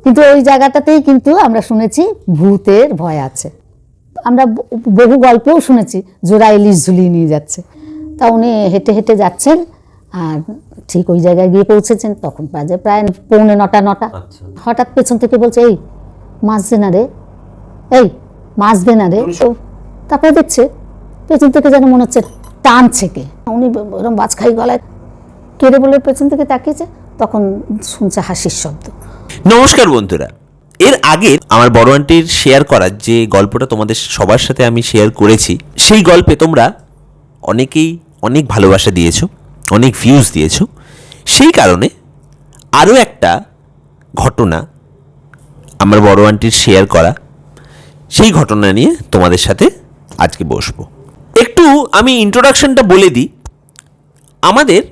কিন্তু ওই জায়গাটাতেই কিন্তু আমরা শুনেছি ভূতের ভয় আছে। আমরা বহু গল্পেও শুনেছি জোড়া ইলিশ ঝুলিয়ে নিয়ে যাচ্ছে। তা উনি হেঁটে হেঁটে যাচ্ছেন, আর ঠিক ওই জায়গায় গিয়ে পৌঁছেছেন, তখন বাজে প্রায় 9:45। হঠাৎ পেছন থেকে বলছে, এই মাছ দে না রে, এই মাছ দে না রে। তারপরে দেখছে পেছন থেকে যেন মনে হচ্ছে টানছে কে। উনি ওরকম বাজখাই গলায় কেড়ে বলে পেছন থেকে তাকিয়েছে, তখন শুনছে হাসির শব্দ। নমস্কার বন্ধুরা, এর আগে আমার বড় আন্টির শেয়ার করার যে গল্পটা তোমাদের সবার সাথে আমি শেয়ার করেছি, সেই গল্পে তোমরা অনেকেই অনেক ভালোবাসা দিয়েছো, অনেক ভিউজ দিয়েছো। সেই কারণে আরও একটা ঘটনা আমার বড় আন্টির শেয়ার করা, সেই ঘটনা নিয়ে তোমাদের সাথে আজকে বসবো। একটু আমি ইন্ট্রোডাকশনটা বলে দিই। আমাদের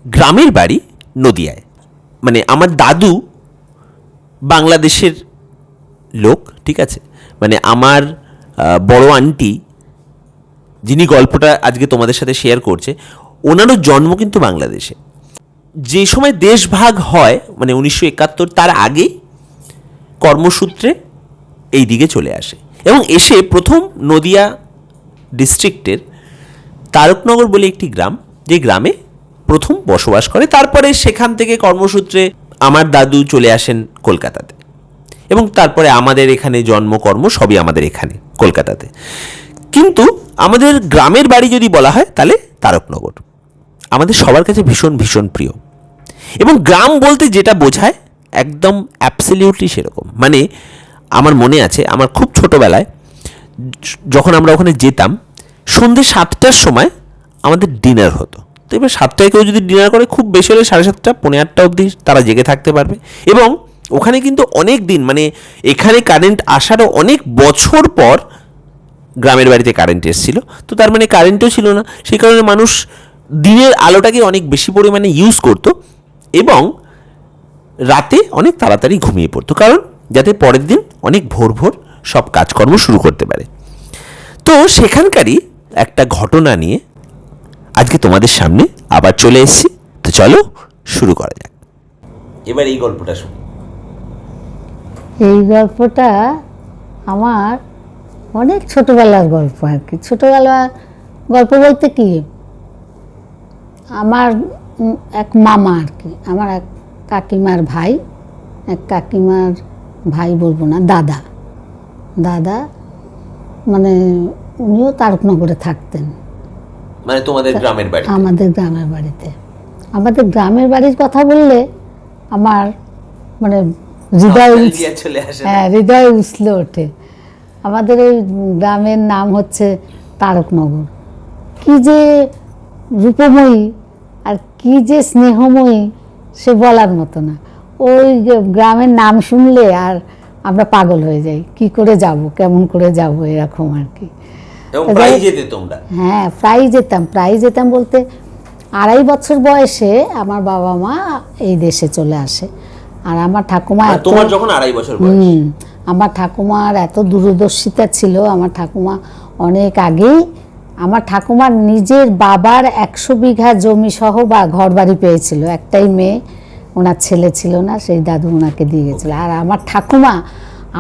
গ্রামের বাড়ি নদিয়ায়, মানে আমার দাদু বাংলাদেশের লোক, ঠিক আছে। মানে আমার বড় আন্টি যিনি গল্পটা আজকে তোমাদের সাথে শেয়ার করছে, ওনারও জন্ম কিন্তু বাংলাদেশে। যে সময় দেশ ভাগ হয়, মানে 1971, তার আগেই কর্মসূত্রে এই দিকে চলে আসে এবং এসে প্রথম নদিয়া ডিস্ট্রিক্টের তারকনগর বলে একটি গ্রাম, যে গ্রামে প্রথম বসবাস করে। তারপরে সেখান থেকে কর্মসূত্রে আমার দাদু চলে আসেন কলকাতাতে, এবং তারপরে আমাদের এখানে জন্মকর্ম সবই আমাদের এখানে কলকাতাতে। কিন্তু আমাদের গ্রামের বাড়ি যদি বলা হয় তাহলে তারকনগর আমাদের সবার কাছে ভীষণ ভীষণ প্রিয়। এবং গ্রাম বলতে যেটা বোঝায় একদম অ্যাবসলিউটলি সেরকম। মানে আমার মনে আছে, আমার খুব ছোটোবেলায় যখন আমরা ওখানে যেতাম, সন্ধ্যে 7টার সময় আমাদের ডিনার হতো। তো এবার 7টায় কেউ যদি ডিনার করে, খুব বেশি হলে 7:30, 8:30 অবধি তারা জেগে থাকতে পারবে। এবং ওখানে কিন্তু অনেক দিন, মানে এখানে কারেন্ট আসারও অনেক বছর পর গ্রামের বাড়িতে কারেন্ট এসেছিল। তো তার মানে কারেন্টও ছিল না, সেই কারণে মানুষ দিনের আলোটাকে অনেক বেশি পরিমাণে ইউজ করতো এবং রাতে অনেক তাড়াতাড়ি ঘুমিয়ে পড়তো, কারণ যাতে পরের দিন অনেক ভোর ভোর সব কাজকর্ম শুরু করতে পারে। তো সেখানকারই একটা ঘটনা নিয়ে আজকে তোমাদের সামনে আবার চলে এসেছি। তো চলো শুরু করা যাক। এবার এই গল্পটা শুনি। এই গল্পটা আমার অনেক ছোটোবেলার গল্প আর কি। ছোটোবেলার গল্প বলতে কি, আমার এক মামা আর কি, আমার এক কাকিমার ভাই, এক কাকিমার ভাই বলবো না, দাদা দাদা মানে উনিও তারকনগরে থাকতেন। মানে তোমাদের গ্রামের বাড়ি? আমাদের গ্রামের বাড়িতে। আমাদের গ্রামের বাড়ির কথা বললে আমার মানে হৃদয়, হ্যাঁ, হৃদয় উছলে ওঠে। আমাদের ওই গ্রামের নাম হচ্ছে তারকনগর। কি যে রূপময়ী আর কি যে স্নেহময়ী, সে বলার মতো না। ওই গ্রামের নাম শুনলে আর আমরা পাগল হয়ে যাই, কি করে যাব, কেমন করে যাব, এরকম আর কি। হ্যাঁ, প্রায় যেতাম বলতে 2.5 বছর বয়সে আমার বাবা মা এই দেশে চলে আসে। আর আমার ঠাকুমা, তোমার যখন 2.5 বছর বয়স, আমার ঠাকুমার এত দূরদর্শিতা ছিল। আমার ঠাকুমা অনেক আগেই, আমার ঠাকুমার নিজের বাবার 100 বিঘা জমি সহ বা ঘর বাড়ি পেয়েছিল। একটাই মেয়ে, ওনার ছেলে ছিল না, সেই দাদু ওনাকে দিয়ে গেছিল। আর আমার ঠাকুমা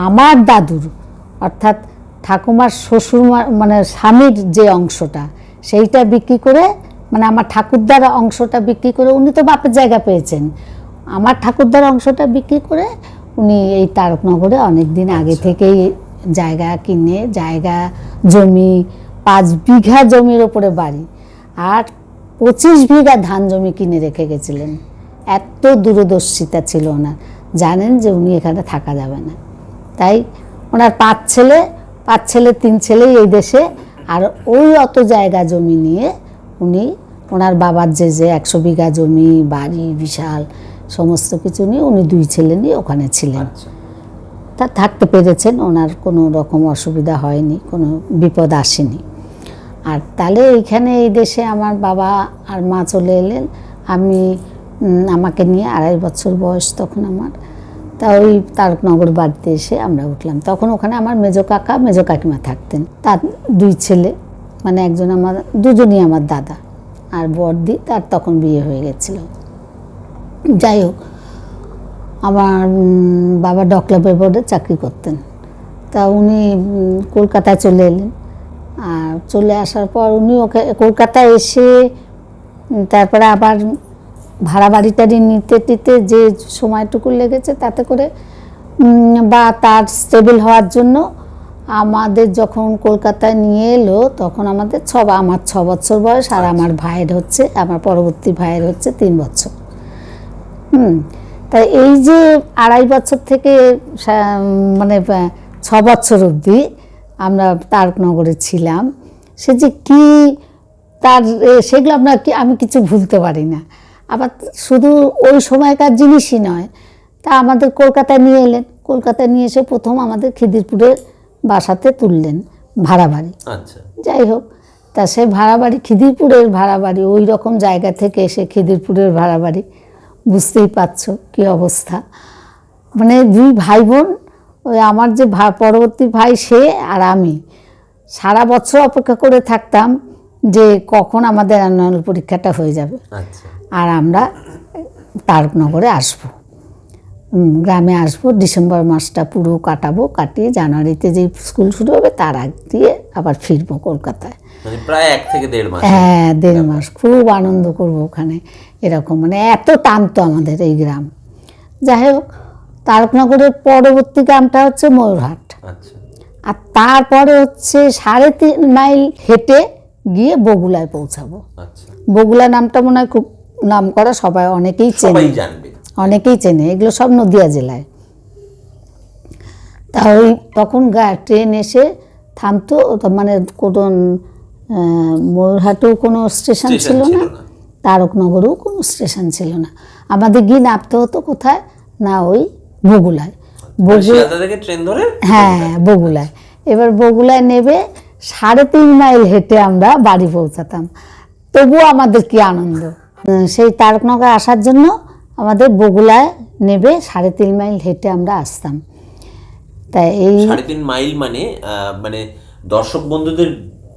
আমার দাদুর, অর্থাৎ ঠাকুমার শ্বশুর মানে স্বামীর যে অংশটা, সেইটা বিক্রি করে, মানে আমার ঠাকুরদার অংশটা বিক্রি করে, উনি তো বাপের জায়গা পেয়েছেন, আমার ঠাকুরদার অংশটা বিক্রি করে উনি এই তারকনগরে অনেক দিন আগে থেকেই জায়গা কিনে, জায়গা জমি 5 বিঘা জমির ওপরে বাড়ি আর 25 বিঘা ধান জমি কিনে রেখে গেছিলেন। এত দূরদর্শিতা ছিল ওনার, জানেন যে উনি এখানে থাকা যাবে না। তাই ওনার 5 ছেলে 3 ছেলেই এই দেশে। আর ওই অত জায়গা জমি নিয়ে উনি, ওনার বাবার যে 100 বিঘা জমি, বাড়ি বিশাল, সমস্ত কিছু নিয়ে উনি 2 ছেলে নিয়ে ওখানে ছিলেন। তা থাকতে পেরেছেন, ওনার কোনো রকম অসুবিধা হয়নি, কোনো বিপদ আসেনি। আর তাহলে এইখানে এই দেশে আমার বাবা আর মা চলে এলেন। আমাকে নিয়ে 2.5 বছর বয়স তখন আমার। তা ওই তারকনগর বাড়িতে এসে আমরা উঠলাম। তখন ওখানে আমার মেজো কাকা মেজো কাকিমা থাকতেন। তার 2 ছেলে, মানে একজন আমার, দুজনই আমার দাদা, আর বড়দি তার তখন বিয়ে হয়ে গেছিল। যাই হোক, আমার বাবা ডক্লাবের বোর্ডে চাকরি করতেন। তা উনি কলকাতায় চলে এলেন, আর চলে আসার পর উনি ওকে কলকাতায় এসে তারপরে আবার ভাড়া বাড়ি টাড়ি নিতে যে সময়টুকু লেগেছে তাতে করে বা তার স্টেবল হওয়ার জন্য আমাদের যখন কলকাতায় নিয়ে এলো তখন আমাদের আমার 6 বছর বয়স, আর আমার ভাইয়ের হচ্ছে, আমার পরবর্তী ভাইয়ের হচ্ছে 3 বছর। তাই এই যে 2.5 বছর থেকে মানে 6 বছর অবধি আমরা তারকনগরে ছিলাম, সে যে কি তার সেগুলো আমি কিছু ভুলতে পারি না। আবার শুধু ওই সময়কার জিনিসই নয়, তা আমাদের কলকাতায় নিয়ে এলেন, কলকাতায় নিয়ে এসে প্রথম আমাদের খিদিরপুরের বাসাতে তুললেন ভাড়া বাড়ি। আচ্ছা, যাই হোক, তা সে ভাড়া বাড়ি, খিদিরপুরের ভাড়া বাড়ি, ওই রকম জায়গা থেকে এসে খিদিরপুরের ভাড়া বাড়ি, বুঝতেই পারছো কী অবস্থা। মানে 2 ভাই বোন, ওই আমার যে পরবর্তী ভাই সে আর আমি সারা বছর অপেক্ষা করে থাকতাম যে কখন আমাদের অ্যানুয়াল পরীক্ষাটা হয়ে যাবে, আর আমরা তারকনগরে আসবো, গ্রামে আসবো, ডিসেম্বর মাসটা পুরো কাটাবো, কাটিয়ে জানুয়ারিতে যেই স্কুল শুরু হবে তার আগ দিয়ে আবার ফিরবো কলকাতায়। মানে প্রায় 1 থেকে 1.5 মাস। হ্যাঁ, 1.5 মাস খুব আনন্দ করবো ওখানে, এরকম মানে এত টানতো আমাদের এই গ্রাম। যাই হোক, তারকনগরের পরবর্তী গ্রামটা হচ্ছে ময়ূরহাট। আচ্ছা, আর তারপরে হচ্ছে 3.5 মাইল হেঁটে গিয়ে বগুলায় পৌঁছাবো। আচ্ছা, বগুলা নামটা মনে হয় খুব নাম করা, সবাই অনেকেই চেনে, অনেকেই চেনে, এগুলো সব নদিয়া জেলায়। তা ওই তখন ট্রেন এসে থামতো, মানে কোনো ময়ূরহাটেও কোনো স্টেশন ছিল না, তারকনগরেও কোনো স্টেশন ছিল না। আমাদের গিয়ে নামতে হতো কোথায় না, ওই বগুলায়। হ্যাঁ, বগুলায়। এবার বগুলায় নেবে 3.5 মাইল হেঁটে আমরা বাড়ি পৌঁছাতাম। তবুও আমাদের কি আনন্দ, সেই তারকনগর আসার জন্য আমাদের বগুলায় নেবে 3.5 মাইল হেঁটে আমরা আসতাম। তাই এই 3.5 মাইল মানে দর্শক বন্ধুদের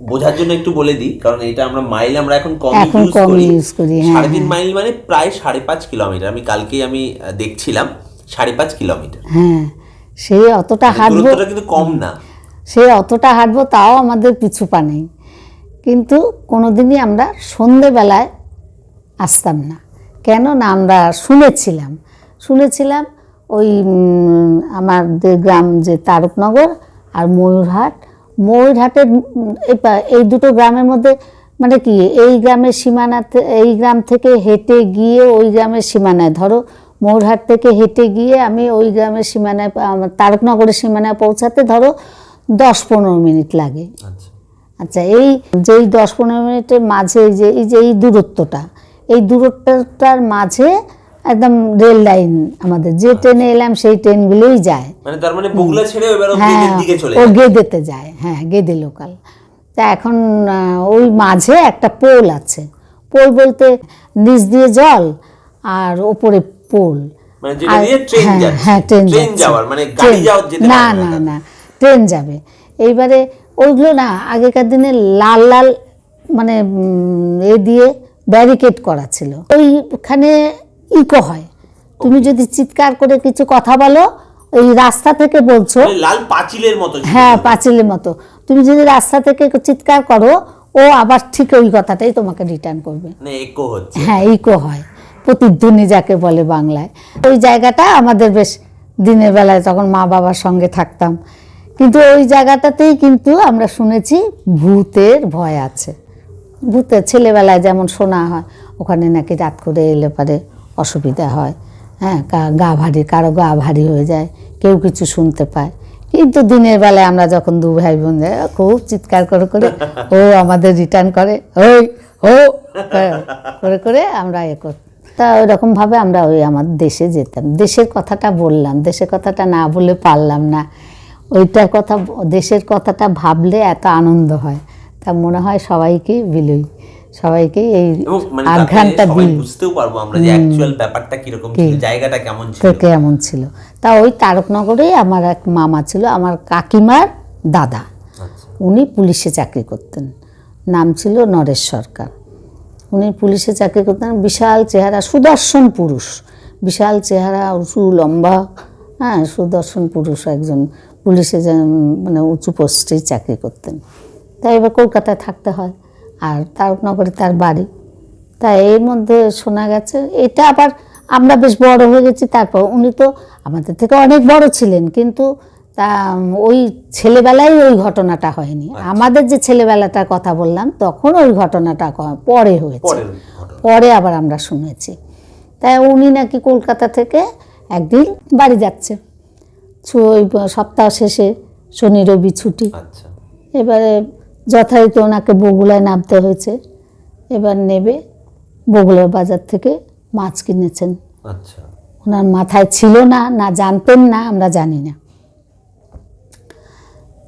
বোঝার জন্য একটু বলে দিই, কারণ এটা আমরা মাইল আমরা এখন কম ইউজ করি। 3.5 মাইল মানে প্রায় 5.5 কিলোমিটার। আমি কালকেই দেখছিলাম 5.5 কিলোমিটার। হ্যাঁ, সেই অতটা হাঁটবো, কিন্তু কম না, সেই অতটা হাঁটবো, তাও আমাদের পিছু পা নেই। কিন্তু কোনোদিনই আমরা সন্ধেবেলায় আসতাম না, কেন না আমরা শুনেছিলাম ওই আমাদের গ্রাম যে তারকনগর আর ময়ূরহাটের এই দুটো গ্রামের মধ্যে মানে কি, এই গ্রামের সীমানাতে, এই গ্রাম থেকে হেঁটে গিয়ে ওই গ্রামের সীমানায়, ধরো ময়ূরহাট থেকে হেঁটে গিয়ে আমি ওই গ্রামের সীমানায়, তারকনগরের সীমানায় পৌঁছাতে ধরো 10-15 মিনিট লাগে। আচ্ছা, এই যেই 10-15 মিনিটের মাঝে এই দূরত্বটার মাঝে একদম রেল লাইন, আমাদের যে ট্রেনে এলাম সেই ট্রেনগুলোই যায়, মানে তার মানে বগুলা ছেড়ে এবার দিকে চলে যায়, ও গেদেতে যায়। হ্যাঁ, গেদে লোকাল। তা এখন ওই মাঝে একটা পোল আছে, পোল বলতে নিচ দিয়ে জল আর ওপরে পোল, মানে যেটা দিয়ে ট্রেন যাচ্ছে। হ্যাঁ, ট্রেন যাওয়ার মানে গাড়ি যেতে না, ট্রেন যাবে। এইবারে ওইগুলো না আগেকার দিনে লাল মানে দিয়ে ব্যারিকেড করা ছিল, ওইখানে ইকো হয়। তুমি যদি চিৎকার করে কিছু কথা বলো, ওই রাস্তা থেকে বলছো, লাল পাঁচিলের মতো, হ্যাঁ পাঁচিলের মতো, তুমি যদি রাস্তা থেকে চিৎকার করো, ও আবার ঠিক ওই কথাটাই তোমাকে রিটার্ন করবে। হ্যাঁ, ইকো হয়, প্রতিধ্বনি যাকে বলে বাংলায়। ওই জায়গাটা আমাদের বেশ, দিনের বেলায় তখন মা বাবার সঙ্গে থাকতাম, কিন্তু ওই জায়গাটাতেই কিন্তু আমরা শুনেছি ভূতের ভয় আছে। ভূতের ছেলেবেলায় যেমন শোনা হয়, ওখানে নাকি রাত করে এলে পারে অসুবিধা হয়, হ্যাঁ, কারো গা ভারী হয়ে যায়, কেউ কিছু শুনতে পায়। কিন্তু দিনের বেলায় আমরা যখন 2 ভাই বোন যাই, খুব চিৎকার করে ও আমাদের রিটার্ন করে, করে আমরা করতাম। তা ওইরকমভাবে আমরা আমার দেশে যেতাম। দেশের কথাটা বললাম, দেশের কথাটা না বলে পারলাম না। দেশের কথাটা ভাবলে এত আনন্দ হয়, তা মনে হয় সবাইকেই সবাইকে এই আঘ্রাণটা দিই, বুঝতেও পারবো আমরা যে অ্যাকচুয়াল ব্যাপারটা কিরকম ছিল, জায়গাটা কেমন ছিল। তা ওই তারকনগরে আমার এক মামা ছিল, আমার কাকিমার দাদা, উনি পুলিশে চাকরি করতেন, নাম ছিল নরেশ সরকার। উনি পুলিশে চাকরি করতেন, বিশাল চেহারা, সুদর্শন পুরুষ, বিশাল চেহারা, উঁচু লম্বা, হ্যাঁ, সুদর্শন পুরুষ, একজন পুলিশে মানে উঁচু পোস্টেই চাকরি করতেন। তাই এবার কলকাতায় থাকতে হয়, আর তারকনগরে তার বাড়ি। তাই এর মধ্যে শোনা গেছে, এটা আবার আমরা বেশ বড় হয়ে গেছি। তারপর উনি তো আমাদের থেকে অনেক বড় ছিলেন, কিন্তু তা ওই ছেলেবেলায় ওই ঘটনাটা হয়নি। আমাদের যে ছেলেবেলাটার কথা বললাম তখন ওই ঘটনাটা পরে হয়েছে, পরে আবার আমরা শুনেছি। তাই উনি নাকি কলকাতা থেকে একদিন বাড়ি যাচ্ছে, ওই সপ্তাহ শেষে, শনি রবি ছুটি। এবারে যথারীতি ওনাকে বগুলায় নামতে হয়েছে। এবার নেবে বগুলার বাজার থেকে মাছ কিনেছেন। ওনার মাথায় ছিল না, না জানতেন না, আমরা জানি না।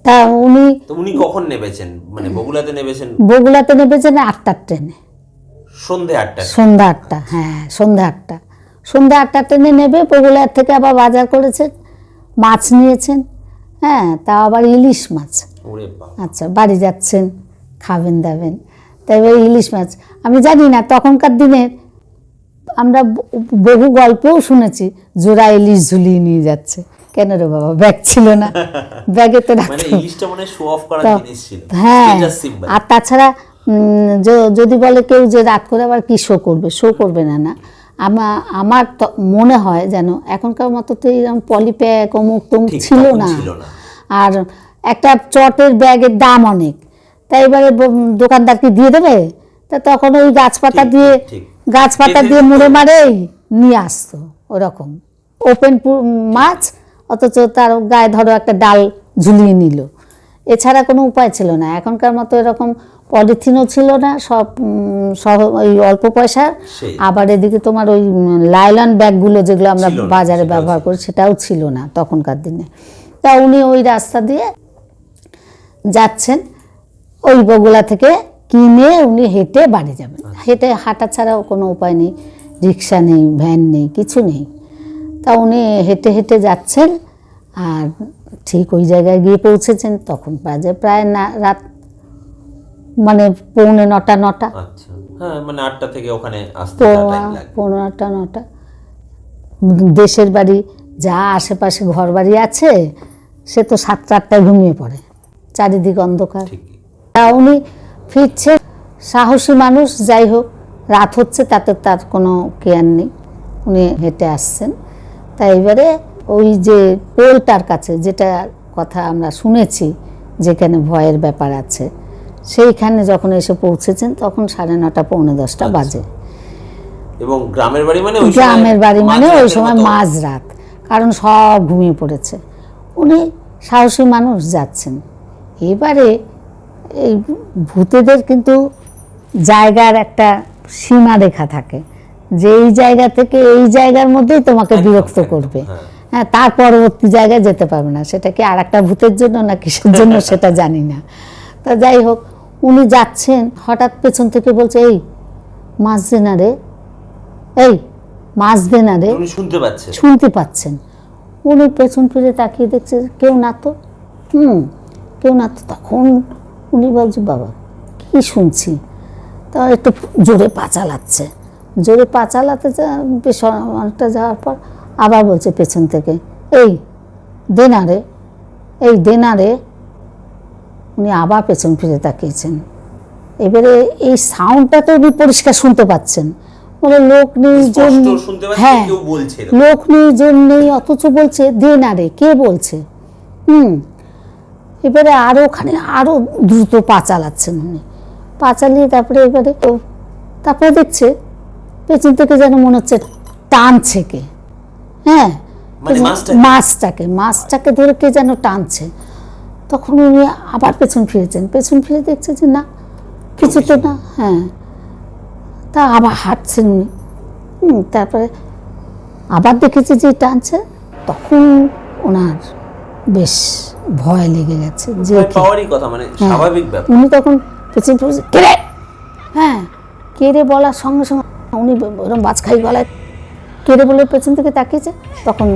তা উনি কখন নেবেছেন, মানে বগুলাতে নেবেছেন? বগুলাতে নেবেছেন 8টার ট্রেনে, সন্ধ্যে 8টা। হ্যাঁ, সন্ধ্যা 8টার ট্রেনে নেবে। বগুলার থেকে আবার বাজার করেছেন, মাছ নিয়েছেন, হ্যাঁ, তা আবার ইলিশ মাছ। আচ্ছা, বাড়ি যাচ্ছেন, খাবেন দাবেন, তাই এবার ইলিশ মাছ। আমি জানি না, তখনকার দিনের আমরা বহু গল্পেও শুনেছি জোড়া ইলিশ ঝুলিয়ে নিয়ে যাচ্ছে। কেন রে বাবা, ব্যাগ ছিল না? ব্যাগে তো হ্যাঁ। আর তাছাড়া যদি বলে কেউ যে রাত করে আবার কি শো করবে না, না, আমার মনে হয় যেন এখনকার মতো তো এরকম পলিপ্যাক অমুক তমুক ছিল না। আর একটা চটের ব্যাগের দাম অনেক, তাই এবারে দোকানদার কি দিয়ে দেবে? তা তখন ওই গাছপাতা দিয়ে মুড়ে মারেই নিয়ে আসতো, ওরকম ওপেন মাছ, অথচ তার গায়ে ধরো একটা ডাল ঝুলিয়ে নিল। এছাড়া কোনো উপায় ছিল না। এখনকার মতো এরকম পলিথিনও ছিল না, সব ওই অল্প পয়সার। আবার এদিকে তোমার ওই লাইলন ব্যাগগুলো যেগুলো আমরা বাজারে ব্যবহার করি, সেটাও ছিল না তখনকার দিনে। তা উনি ওই রাস্তা দিয়ে যাচ্ছেন, ওই বগুলা থেকে কিনে উনি হেঁটে বাড়ি যাবেন। হাঁটা ছাড়াও কোনো উপায় নেই, রিক্সা নেই, ভ্যান নেই, কিছু নেই। তা উনি হেঁটে হেঁটে যাচ্ছেন, আর ঠিক ওই জায়গায় গিয়ে পৌঁছেছেন। তখন বাজে প্রায় রাত মানে 8:45-9টা। মানে 8টা থেকে ওখানে আসতে 8:45-9টা। দেশের বাড়ি যা আশেপাশে ঘর বাড়ি আছে, সে তো 7-8টায় ঘুমিয়ে পড়ে, চারিদিক অন্ধকার। তা উনি ফিরছেন, সাহসী মানুষ, যাই হোক, রাত হচ্ছে তাতে তার কোনো কেয়ার নেই, উনি হেঁটে আসছেন। তাই এবারে ওই যে পোলটার কাছে, যেটা কথা আমরা শুনেছি যেখানে ভয়ের ব্যাপার আছে, সেইখানে যখন এসে পৌঁছেছেন তখন 9:30 পৌনে 10টা বাজে। এবং গ্রামের বাড়ি মানে ওই সময় মাঝরাত, কারণ সব ঘুমিয়ে পড়েছে। উনি সাহসী মানুষ যাচ্ছেন। এবারে এই ভূতেদের কিন্তু জায়গার একটা সীমা রেখা থাকে, যে এই জায়গা থেকে এই জায়গার মধ্যেই তোমাকে বিরক্ত করবে, হ্যাঁ, তার পরবর্তী জায়গায় যেতে পারবে না। সেটা কি আর একটা ভূতের জন্য না কিসের জন্য সেটা জানি না। তা যাই হোক, উনি যাচ্ছেন, হঠাৎ পেছন থেকে বলছে, এই মাছ দে না রে, এই মাছ দে না রে। শুনতে পাচ্ছেন। উনি পেছন ফিরে তাকিয়ে দেখছে কেউ না তো, কেউ না তো। তখন উনি বলছে, বাবা কি শুনছি? তা একটু জোরে পা চালাচ্ছে, বেশ অনেকটা যাওয়ার পর আবার বলছে পেছন থেকে, এই দে না রে, এই দে না রে। উনি আবার পেছন ফিরে তাকিয়েছেন। এবারে এই সাউন্ডটা তো উনি পরিষ্কার শুনতে পাচ্ছেন, বলে লোক নেই, হ্যাঁ, লোক নেই, জন নেই, অথচ বলছে দে না রে। কে বলছে? এবারে আরো ওখানে আরো দ্রুত পা চালাচ্ছেন উনি। পা চালিয়ে তারপরে দেখছে পেছন থেকে যেন মনে হচ্ছে টানছে কে, হ্যাঁ, মাছটাকে ধরে কে যেন টানছে। তখন উনি আবার পেছন ফিরে দেখছে যে না, কিছু তো না, হ্যাঁ। তা আবার হাঁটছেন উনি। তারপরে আবার দেখেছে যে টানছে। তখন ওনার বেশ ভয় লেগে গেছে, যে উনি তখন পেছন ফিরে কেড়ে, হ্যাঁ, কেড়ে বলার সঙ্গে সঙ্গে উনি ওরকম বাজখাই গলায় কেড়ে বলে পেছন থেকে তাকিয়েছে। তখন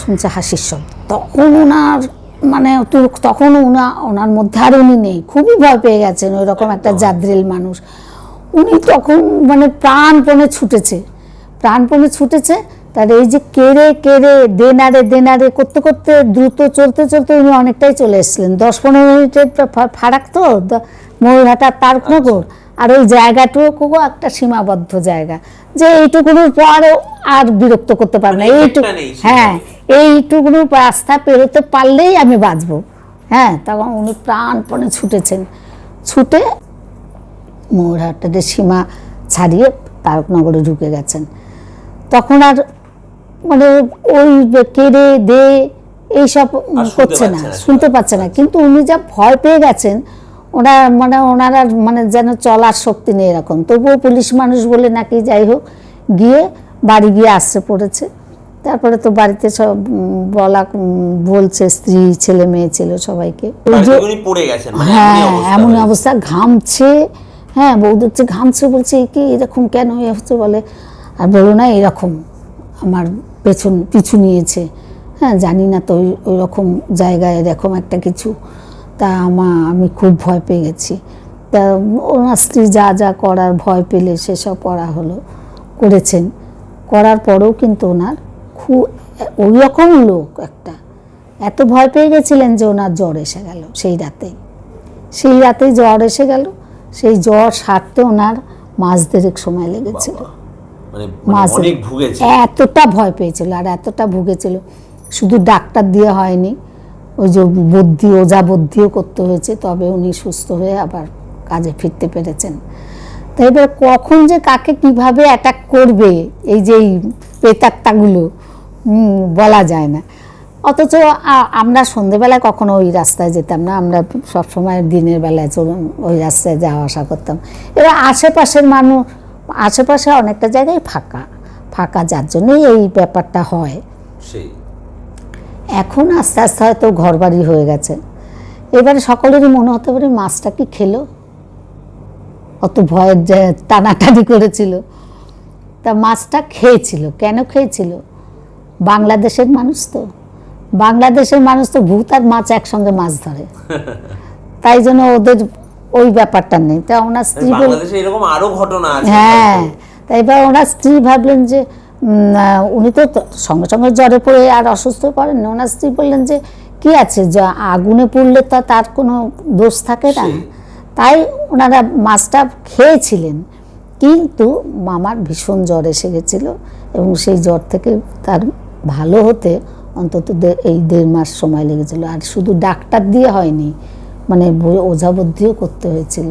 শুনছে হাসির শব্দ। তখন ওনার মধ্যে আর উনি নেই, খুবই ভয় পেয়ে গেছেন, ওই রকম একটা জাদ্রেল মানুষ। উনি তখন প্রাণপণে ছুটেছে। তার এই যে কেড়ে কেড়ে দেনারে করতে করতে দ্রুত চলতে চলতে উনি অনেকটাই চলে এসেছিলেন, 10-15 মিনিটের ফারাক তো ময়ূরহাটা তারকনগর, আর ওই জায়গাটুকু একটা সীমাবদ্ধ জায়গা, যে এইটুকুনোর পরও আর বিরক্ত করতে পারবে না, এইটুকু, হ্যাঁ এইটুকুনো রাস্তা পেরোতে পারলেই আমি বাঁচবো। হ্যাঁ, তখন উনি প্রাণপণে ছুটেছেন, ছুটে ময়ূরহাটের সীমা ছাড়িয়ে তারকনগরে ঢুকে গেছেন। তখন আর মানে ওই কেড়ে দে এইসব করছে না, শুনতে পাচ্ছে না, কিন্তু উনি যা ভয় পেয়ে গেছেন, ওনারা মানে যেন চলার শক্তি নেই এরকম। তবুও পুলিশ মানুষ বলে নাকি যাই হোক গিয়ে বাড়ি গিয়ে আশ্রয় পড়েছে। তারপরে তো বাড়িতে সব বলছে, স্ত্রী ছেলে মেয়ে ছিল সবাইকে, হ্যাঁ এমন অবস্থা, ঘামছে, হ্যাঁ বউ দেখছে ঘামছে, বলছে কি এরকম কেন হচ্ছে, বলে আর বলো না এরকম আমার পিছু নিয়েছে, হ্যাঁ জানি না তো ওই রকম জায়গায় এরকম একটা কিছু, তা আমি খুব ভয় পেয়ে গেছি। তা ওনার স্ত্রী যা যা করার ভয় পেলে সেসব করেছেন, করার পরেও কিন্তু ওনার খুব ওই রকম লোক একটা এত ভয় পেয়ে গেছিলেন যে ওনার জ্বর এসে গেল সেই রাতেই জ্বর এসে গেল। সেই জ্বর সারতে ওনার মাস দেড়েক সময় লেগেছিল, এতটা ভয় পেয়েছিল আর এতটা ভুগেছিল। শুধু ডাক্তার দিয়ে হয়নি, ওই যে ওঝা বদ্যিও করতে হয়েছে, তবে উনি সুস্থ হয়ে আবার কাজে ফিরতে পেরেছেন। তো এবার কখন যে কাকে কিভাবে অ্যাটাক করবে এই যে প্রেতাত্মাগুলো বলা যায় না। অথচ আমরা সন্ধেবেলায় কখনো ওই রাস্তায় যেতাম না, আমরা সবসময় দিনের বেলায় ওই রাস্তায় যাওয়া আসা করতাম। এবার আশেপাশে অনেকটা জায়গায় ফাঁকা যার জন্যই এই ব্যাপারটা হয়। এখন আস্তে আস্তে হয়তো ঘরবাড়ি হয়ে গেছে। এবারে সকলেরই মনে হতে পারে মাছটা কি খেলো, অত ভয়ের টানাটানি করেছিল, তা মাছটা খেয়েছিল। কেন খেয়েছিল? বাংলাদেশের মানুষ তো ভূত আর মাছ একসঙ্গে মাছ ধরে, তাই জন্য ওদের ওই ব্যাপারটা নেই। তা ওনার স্ত্রী এরকম আরো ঘটনা আছে, হ্যাঁ, তাই এবার ওনার স্ত্রী ভাবলেন যে উনি তো সঙ্গে সঙ্গে জ্বরে পড়ে আর অসুস্থ পড়েন না। ওনার স্ত্রী বললেন যে কি আছে, আগুনে পুড়লে তো তার কোনো দোষ থাকে না, তাই ওনারা মাছটা খেয়েছিলেন। কিন্তু মামার ভীষণ জ্বর এসে গেছিল এবং সেই জ্বর থেকে তার ভালো হতে অন্তত এই 1.5 মাস সময় লেগেছিল। আর শুধু ডাক্তার দিয়ে হয়নি, মানে ওঝাবদ্ধিও করতে হয়েছিল।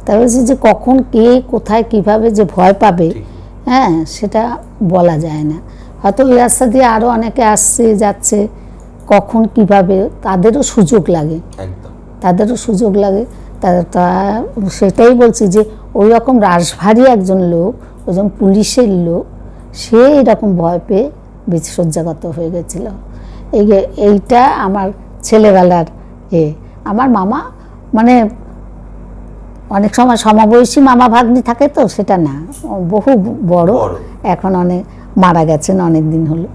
তাই বলছি যে কখন কে কোথায় কিভাবে যে ভয় পাবে, হ্যাঁ সেটা বলা যায় না। হয়তো এই রাস্তা দিয়ে আরও অনেকে আসছে যাচ্ছে, কখন কিভাবে তাদেরও সুযোগ লাগে, তা সেটাই বলছি যে ওই রকম রাশভারী একজন লোক, ওইজন পুলিশের লোক, সে এরকম ভয় পেয়ে বিশ্বজ্জাগত হয়ে গেছিল। এইটা আমার ছেলেবেলার আমার মামা, মানে অনেক সময় সমবয়সী মামা ভাগ্নি থাকে তো, সেটা না, বহু বড়, এখন অনেক মারা গেছেন অনেক দিন হলো।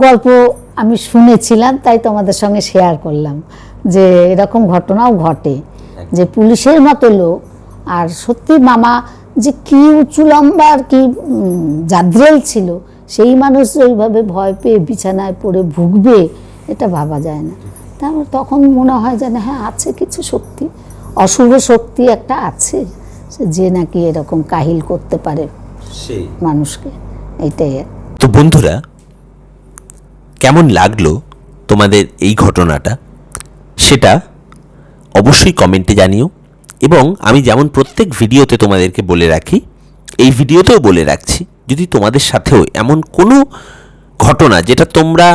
গল্প আমি শুনেছিলাম, তাই তোমাদের সঙ্গে শেয়ার করলাম যে এরকম ঘটনাও ঘটে, যে পুলিশের মতো লোক আর সত্যি মামা যে কি উঁচু লম্বা আর কি জাদ্রেল ছিল, সেই মানুষ ওইভাবে ভয় পেয়ে বিছানায় পড়ে ভুগবে, এটা ভাবা যায় না। তারপর তখন মনে হয় যেন হ্যাঁ আছে কিছু শক্তি, অশুভ শক্তি একটা আছে, যে নাকি এরকম কাহিল করতে পারে মানুষকে, এইটাই। তো বন্ধুরা, কেমন লাগলো তোমাদের এই ঘটনাটা সেটা অবশ্যই কমেন্টে জানিও। এবং আমি যেমন প্রত্যেক ভিডিওতে তোমাদেরকে বলে রাখি, এই ভিডিওতেও বলে রাখছি, যদি তোমাদের সাথেও এমন কোনো ঘটনা যেটা তোমরা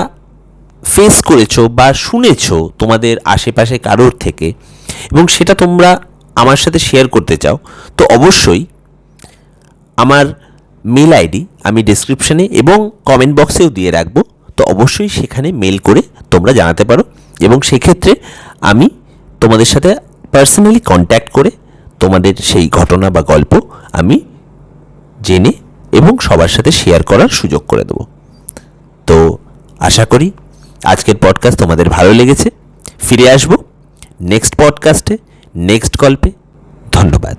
ফেস করেছো বা শুনেছো তোমাদের আশেপাশে কারোর থেকে, এবং সেটা তোমরা আমার সাথে শেয়ার করতে চাও, তো অবশ্যই আমার মেল আইডি আমি ডেসক্রিপশনে এবং কমেন্ট বক্সেও দিয়ে রাখবো। তো অবশ্যই সেখানে মেল করে তোমরা জানাতে পারো, এবং সেক্ষেত্রে আমি তোমাদের সাথে পার্সোনালি কন্ট্যাক্ট করে তোমাদের সেই ঘটনা বা গল্প আমি জেনে এবং সবার সাথে শেয়ার করার সুযোগ করে দেবো। তো আশা করি আজকের পডকাস্ট তোমাদের ভালো লেগেছে। ফিরে আসবো নেক্সট পডকাস্টে, নেক্সট গল্পে। ধন্যবাদ।